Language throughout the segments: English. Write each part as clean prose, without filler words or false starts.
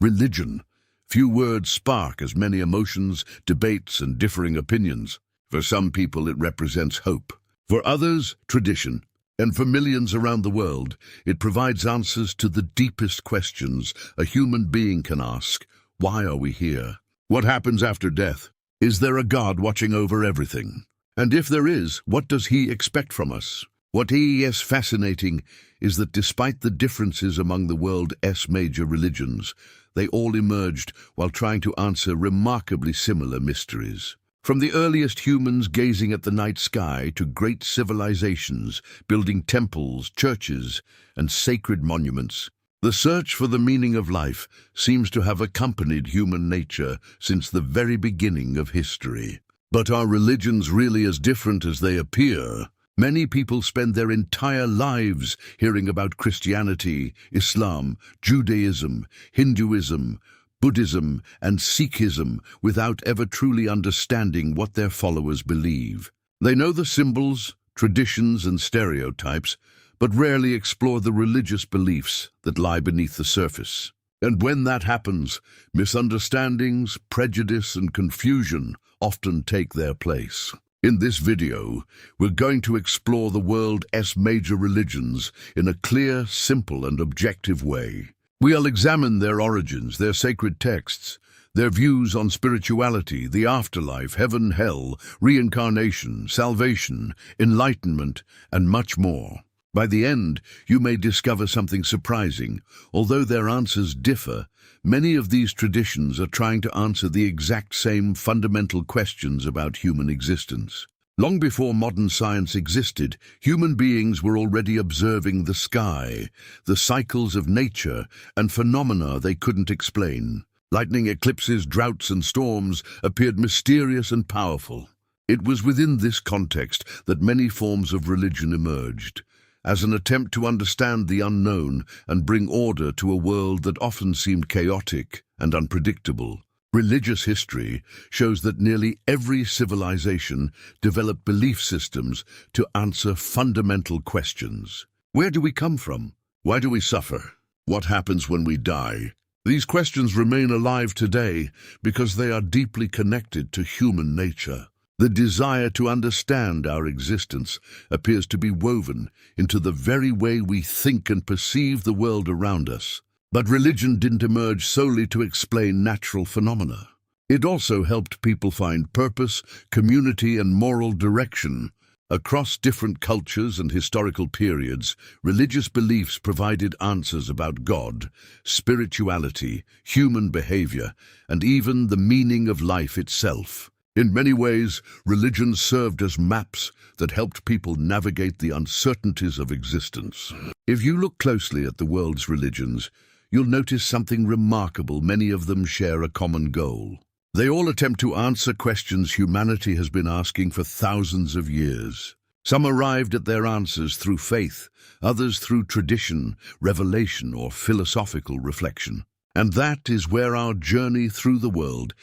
Religion. Few words spark as many emotions, debates, and differing opinions. For some people, it represents hope. For others, tradition. And for millions around the world, it provides answers to the deepest questions a human being can ask. Why are we here? What happens after death? Is there a God watching over everything? And if there is, what does he expect from us? What is fascinating is that despite the differences among the world's major religions, they all emerged while trying to answer remarkably similar mysteries. From the earliest humans gazing at the night sky to great civilizations building temples, churches, and sacred monuments, the search for the meaning of life seems to have accompanied human nature since the very beginning of history. But are religions really as different as they appear? Many people spend their entire lives hearing about Christianity, Islam, Judaism, Hinduism, Buddhism, and Sikhism without ever truly understanding what their followers believe. They know the symbols, traditions, and stereotypes, but rarely explore the religious beliefs that lie beneath the surface. And when that happens, misunderstandings, prejudice, and confusion often take their place. In this video, we're going to explore the world's major religions in a clear, simple, and objective way. We'll examine their origins, their sacred texts, their views on spirituality, the afterlife, heaven, hell, reincarnation, salvation, enlightenment, and much more. By the end, you may discover something surprising. Although their answers differ, many of these traditions are trying to answer the exact same fundamental questions about human existence. Long before modern science existed, human beings were already observing the sky, the cycles of nature, and phenomena they couldn't explain. Lightning eclipses, droughts, and storms appeared mysterious and powerful. It was within this context that many forms of religion emerged, as an attempt to understand the unknown and bring order to a world that often seemed chaotic and unpredictable. Religious history shows that nearly every civilization developed belief systems to answer fundamental questions. Where do we come from? Why do we suffer? What happens when we die? These questions remain alive today because they are deeply connected to human nature. The desire to understand our existence appears to be woven into the very way we think and perceive the world around us. But religion didn't emerge solely to explain natural phenomena. It also helped people find purpose, community, and moral direction. Across different cultures and historical periods, religious beliefs provided answers about God, spirituality, human behavior, and even the meaning of life itself. In many ways, religion served as maps that helped people navigate the uncertainties of existence. If you look closely at the world's religions, you'll notice something remarkable. Many of them share a common goal. They all attempt to answer questions humanity has been asking for thousands of years. Some arrived at their answers through faith, others through tradition, revelation, or philosophical reflection. And that is where our journey through the world's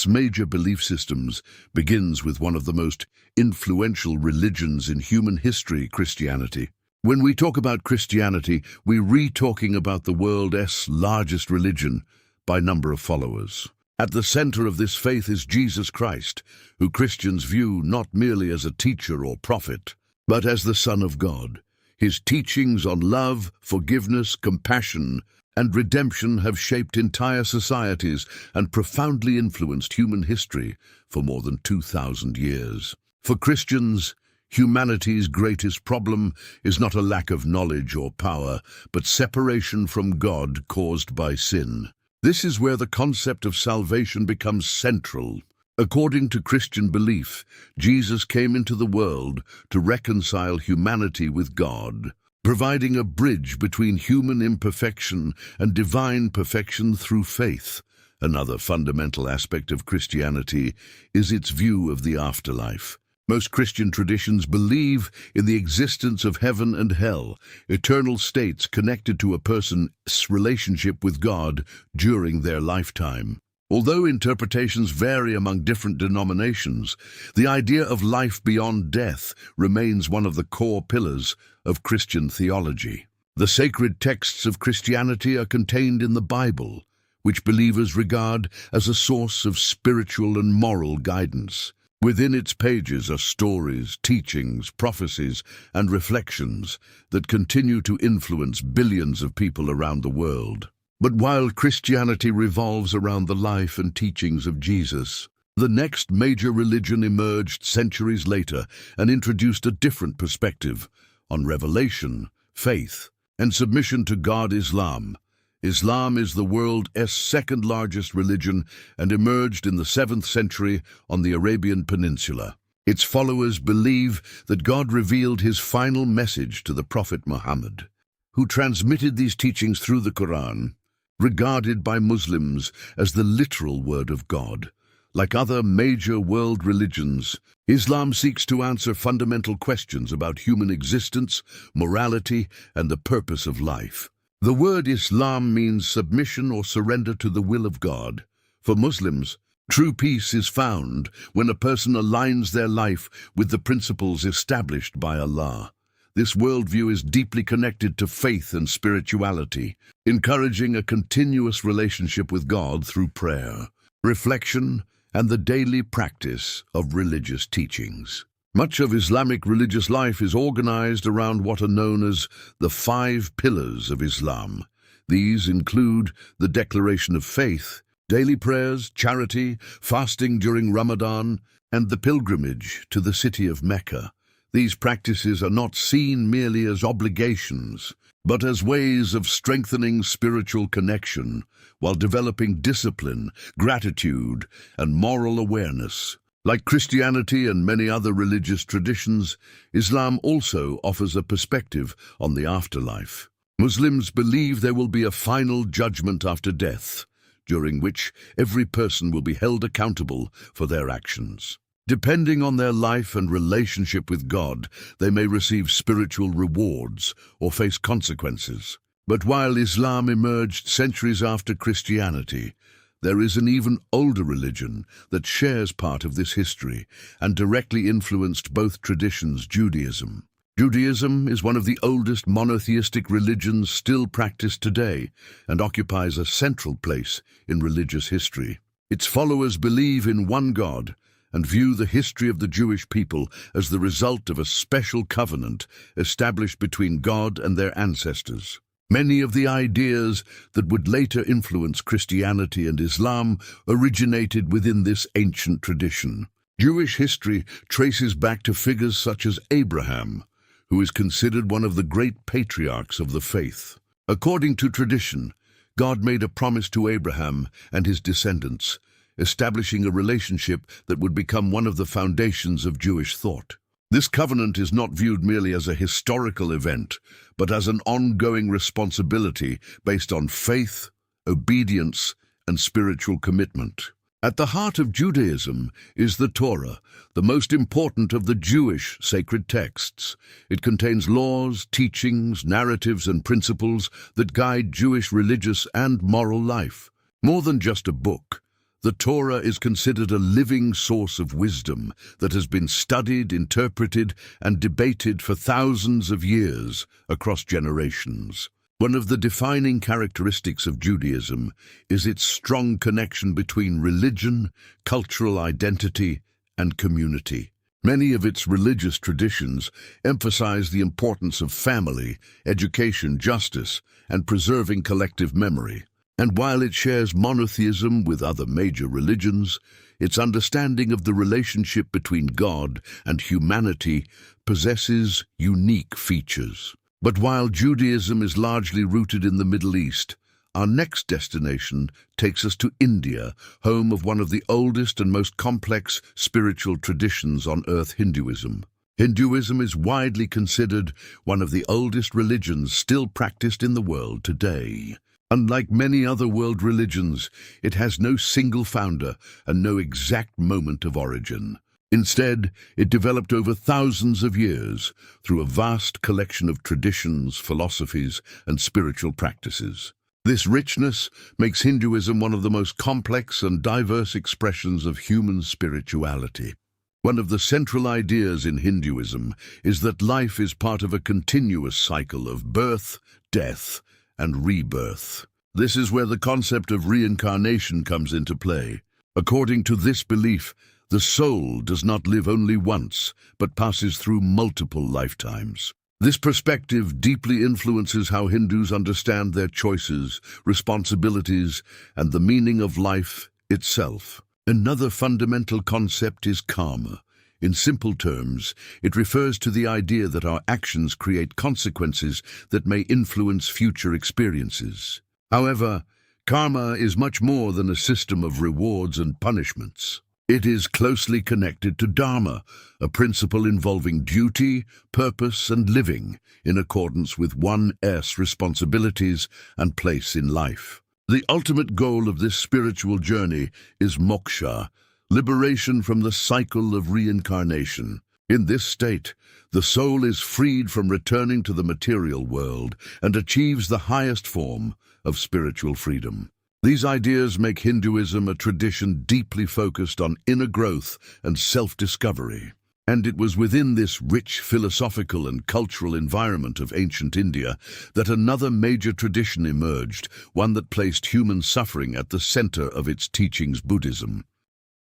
major belief systems begins, with one of the most influential religions in human history, Christianity. When we talk about Christianity, we're talking about the world's largest religion by number of followers. At the center of this faith is Jesus Christ, who Christians view not merely as a teacher or prophet, but as the Son of God. His teachings on love, forgiveness, compassion, and redemption have shaped entire societies and profoundly influenced human history for more than 2,000 years. For Christians, humanity's greatest problem is not a lack of knowledge or power, but separation from God caused by sin. This is where the concept of salvation becomes central. According to Christian belief, Jesus came into the world to reconcile humanity with God, providing a bridge between human imperfection and divine perfection through faith. Another fundamental aspect of Christianity is its view of the afterlife. Most Christian traditions believe in the existence of heaven and hell, eternal states connected to a person's relationship with God during their lifetime. Although interpretations vary among different denominations, the idea of life beyond death remains one of the core pillars of Christian theology. The sacred texts of Christianity are contained in the Bible, which believers regard as a source of spiritual and moral guidance. Within its pages are stories, teachings, prophecies, and reflections that continue to influence billions of people around the world. But while Christianity revolves around the life and teachings of Jesus, the next major religion emerged centuries later and introduced a different perspective on revelation, faith, and submission to God: Islam. Islam is the world's second largest religion and emerged in the 7th century on the Arabian Peninsula. Its followers believe that God revealed his final message to the Prophet Muhammad, who transmitted these teachings through the Quran, regarded by Muslims as the literal word of God. Like other major world religions, Islam seeks to answer fundamental questions about human existence, morality, and the purpose of life. The word Islam means submission or surrender to the will of God. For Muslims, true peace is found when a person aligns their life with the principles established by Allah. This worldview is deeply connected to faith and spirituality, encouraging a continuous relationship with God through prayer, reflection, and the daily practice of religious teachings. Much of Islamic religious life is organized around what are known as the 5 pillars of Islam. These include the declaration of faith, daily prayers, charity, fasting during Ramadan, and the pilgrimage to the city of Mecca. These practices are not seen merely as obligations, but as ways of strengthening spiritual connection while developing discipline, gratitude, and moral awareness. Like Christianity and many other religious traditions, Islam also offers a perspective on the afterlife. Muslims believe there will be a final judgment after death, during which every person will be held accountable for their actions. Depending on their life and relationship with God, they may receive spiritual rewards or face consequences. But while Islam emerged centuries after Christianity, there is an even older religion that shares part of this history and directly influenced both traditions: Judaism. Judaism is one of the oldest monotheistic religions still practiced today and occupies a central place in religious history. Its followers believe in one God and view the history of the Jewish people as the result of a special covenant established between God and their ancestors. Many of the ideas that would later influence Christianity and Islam originated within this ancient tradition. Jewish history traces back to figures such as Abraham, who is considered one of the great patriarchs of the faith. According to tradition, God made a promise to Abraham and his descendants, establishing a relationship that would become one of the foundations of Jewish thought. This covenant is not viewed merely as a historical event, but as an ongoing responsibility based on faith, obedience, and spiritual commitment. At the heart of Judaism is the Torah, the most important of the Jewish sacred texts. It contains laws, teachings, narratives, and principles that guide Jewish religious and moral life. More than just a book, the Torah is considered a living source of wisdom that has been studied, interpreted, and debated for thousands of years across generations. One of the defining characteristics of Judaism is its strong connection between religion, cultural identity, and community. Many of its religious traditions emphasize the importance of family, education, justice, and preserving collective memory. And while it shares monotheism with other major religions, its understanding of the relationship between God and humanity possesses unique features. But while Judaism is largely rooted in the Middle East, our next destination takes us to India, home of one of the oldest and most complex spiritual traditions on earth: Hinduism. Hinduism is widely considered one of the oldest religions still practiced in the world today. Unlike many other world religions, it has no single founder and no exact moment of origin. Instead, it developed over thousands of years through a vast collection of traditions, philosophies, and spiritual practices. This richness makes Hinduism one of the most complex and diverse expressions of human spirituality. One of the central ideas in Hinduism is that life is part of a continuous cycle of birth, death, and rebirth. This is where the concept of reincarnation comes into play. According to this belief, the soul does not live only once, but passes through multiple lifetimes. This perspective deeply influences how Hindus understand their choices, responsibilities, and the meaning of life itself. Another fundamental concept is karma. In simple terms, it refers to the idea that our actions create consequences that may influence future experiences. However, karma is much more than a system of rewards and punishments. It is closely connected to dharma, a principle involving duty, purpose, and living in accordance with one's responsibilities and place in life. The ultimate goal of this spiritual journey is moksha, liberation from the cycle of reincarnation. In this state, the soul is freed from returning to the material world and achieves the highest form of spiritual freedom. These ideas make Hinduism a tradition deeply focused on inner growth and self-discovery. And it was within this rich philosophical and cultural environment of ancient India that another major tradition emerged, one that placed human suffering at the center of its teachings: Buddhism.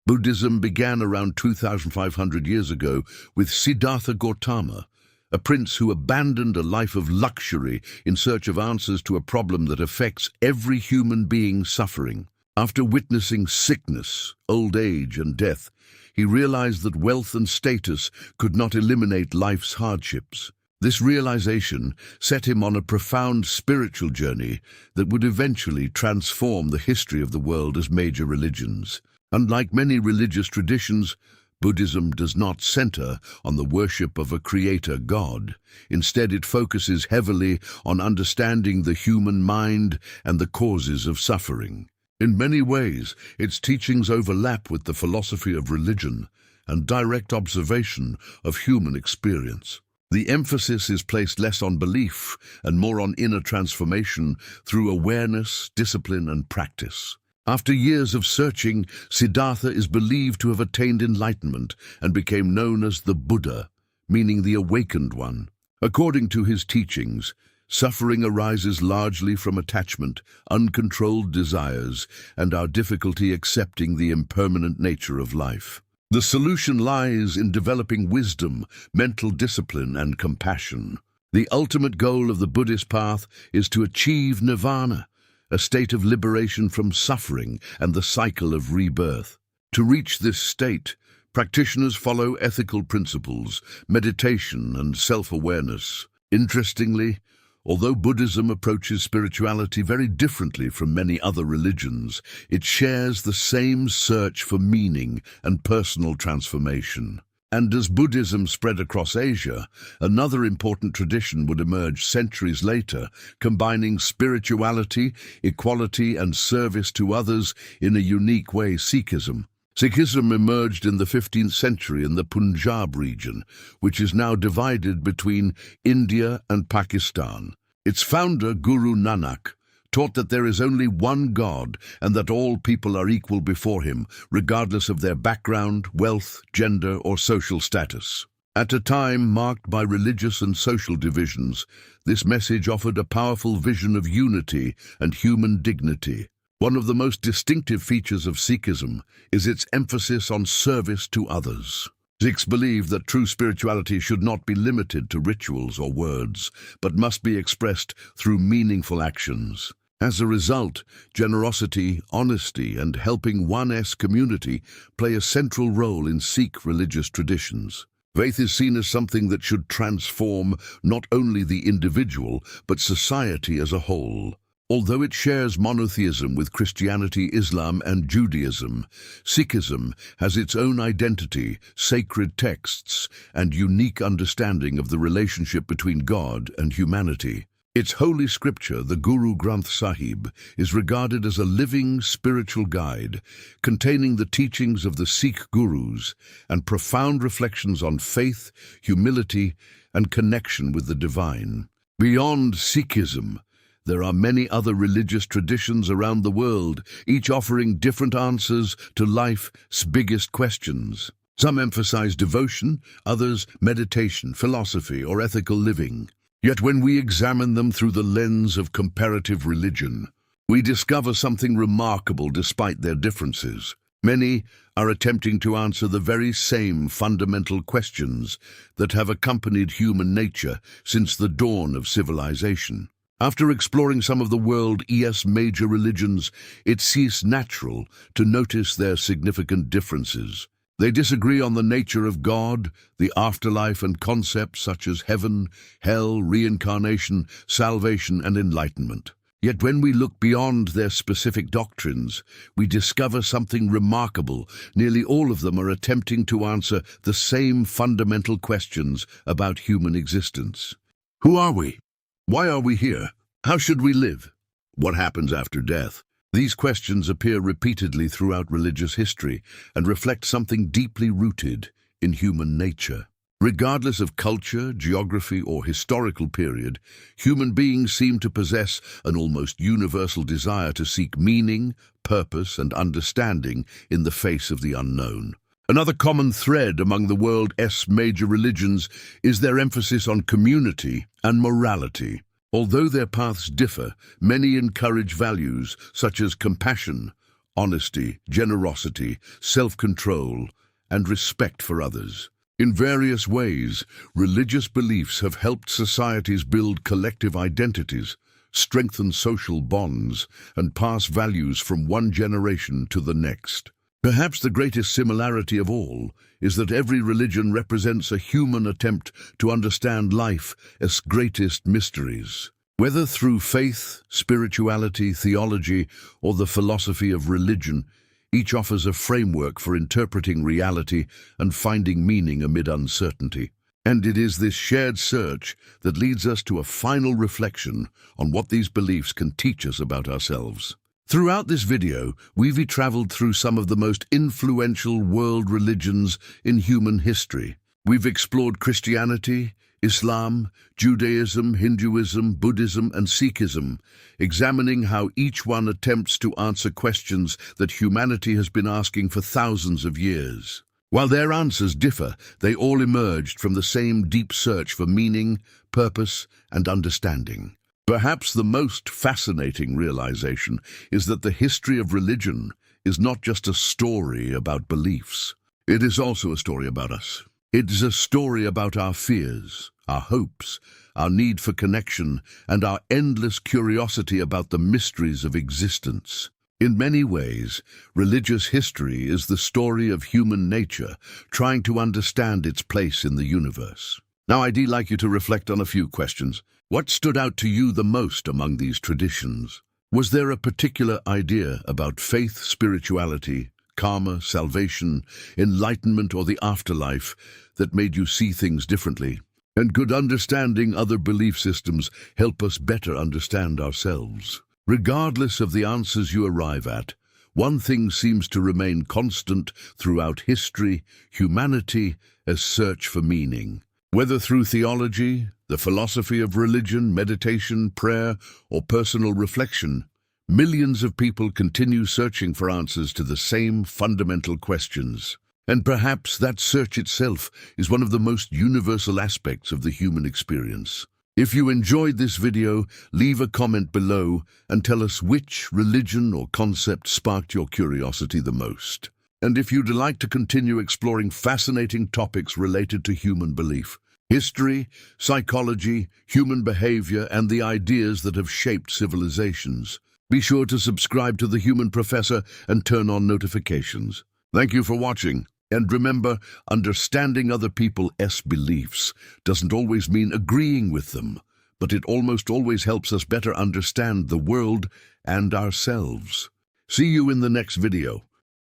Buddhism began around 2,500 years ago with Siddhartha Gautama, a prince who abandoned a life of luxury in search of answers to a problem that affects every human being suffering. After witnessing sickness, old age, and death, he realized that wealth and status could not eliminate life's hardships. This realization set him on a profound spiritual journey that would eventually transform the history of the world as major religions. Unlike many religious traditions, Buddhism does not center on the worship of a creator god. Instead, it focuses heavily on understanding the human mind and the causes of suffering. In many ways, its teachings overlap with the philosophy of religion and direct observation of human experience. The emphasis is placed less on belief and more on inner transformation through awareness, discipline, and practice. After years of searching, Siddhartha is believed to have attained enlightenment and became known as the Buddha, meaning the awakened one. According to his teachings, suffering arises largely from attachment, uncontrolled desires, and our difficulty accepting the impermanent nature of life. The solution lies in developing wisdom, mental discipline, and compassion. The ultimate goal of the Buddhist path is to achieve nirvana, a state of liberation from suffering and the cycle of rebirth. To reach this state, practitioners follow ethical principles, meditation, and self-awareness. Interestingly, although Buddhism approaches spirituality very differently from many other religions, it shares the same search for meaning and personal transformation. And as Buddhism spread across Asia, another important tradition would emerge centuries later, combining spirituality, equality, and service to others in a unique way: Sikhism. Sikhism emerged in the 15th century in the Punjab region, which is now divided between India and Pakistan. Its founder, Guru Nanak, taught that there is only one God and that all people are equal before him, regardless of their background, wealth, gender, or social status. At a time marked by religious and social divisions, this message offered a powerful vision of unity and human dignity. One of the most distinctive features of Sikhism is its emphasis on service to others. Sikhs believe that true spirituality should not be limited to rituals or words, but must be expressed through meaningful actions. As a result, generosity, honesty, and helping one's community play a central role in Sikh religious traditions. Faith is seen as something that should transform not only the individual, but society as a whole. Although it shares monotheism with Christianity, Islam, and Judaism, Sikhism has its own identity, sacred texts, and unique understanding of the relationship between God and humanity. Its holy scripture, the Guru Granth Sahib, is regarded as a living spiritual guide, containing the teachings of the Sikh gurus and profound reflections on faith, humility, and connection with the divine. Beyond Sikhism, there are many other religious traditions around the world, each offering different answers to life's biggest questions. Some emphasize devotion, others meditation, philosophy, or ethical living. Yet when we examine them through the lens of comparative religion, we discover something remarkable despite their differences. Many are attempting to answer the very same fundamental questions that have accompanied human nature since the dawn of civilization. After exploring some of the world's major religions, it seems natural to notice their significant differences. They disagree on the nature of God, the afterlife, and concepts such as heaven, hell, reincarnation, salvation, and enlightenment. Yet when we look beyond their specific doctrines, we discover something remarkable. Nearly all of them are attempting to answer the same fundamental questions about human existence. Who are we? Why are we here? How should we live? What happens after death? These questions appear repeatedly throughout religious history and reflect something deeply rooted in human nature. Regardless of culture, geography, or historical period, human beings seem to possess an almost universal desire to seek meaning, purpose, and understanding in the face of the unknown. Another common thread among the world's major religions is their emphasis on community and morality. Although their paths differ, many encourage values such as compassion, honesty, generosity, self-control, and respect for others. In various ways, religious beliefs have helped societies build collective identities, strengthen social bonds, and pass values from one generation to the next. Perhaps the greatest similarity of all is that every religion represents a human attempt to understand life's greatest mysteries. Whether through faith, spirituality, theology, or the philosophy of religion, each offers a framework for interpreting reality and finding meaning amid uncertainty. And it is this shared search that leads us to a final reflection on what these beliefs can teach us about ourselves. Throughout this video, we've traveled through some of the most influential world religions in human history. We've explored Christianity, Islam, Judaism, Hinduism, Buddhism, and Sikhism, examining how each one attempts to answer questions that humanity has been asking for thousands of years. While their answers differ, they all emerged from the same deep search for meaning, purpose, and understanding. Perhaps the most fascinating realization is that the history of religion is not just a story about beliefs. It is also a story about us. It is a story about our fears, our hopes, our need for connection, and our endless curiosity about the mysteries of existence. In many ways, religious history is the story of human nature trying to understand its place in the universe. Now, I'd like you to reflect on a few questions. What stood out to you the most among these traditions? Was there a particular idea about faith, spirituality, karma, salvation, enlightenment, or the afterlife that made you see things differently? And could understanding other belief systems help us better understand ourselves? Regardless of the answers you arrive at, one thing seems to remain constant throughout history: humanity's search for meaning. Whether through theology, the philosophy of religion, meditation, prayer, or personal reflection, millions of people continue searching for answers to the same fundamental questions. And perhaps that search itself is one of the most universal aspects of the human experience. If you enjoyed this video, leave a comment below and tell us which religion or concept sparked your curiosity the most. And if you'd like to continue exploring fascinating topics related to human belief, history, psychology, human behavior, and the ideas that have shaped civilizations, be sure to subscribe to The Human Professor and turn on notifications. Thank you for watching. And remember, understanding other people's beliefs doesn't always mean agreeing with them, but it almost always helps us better understand the world and ourselves. See you in the next video.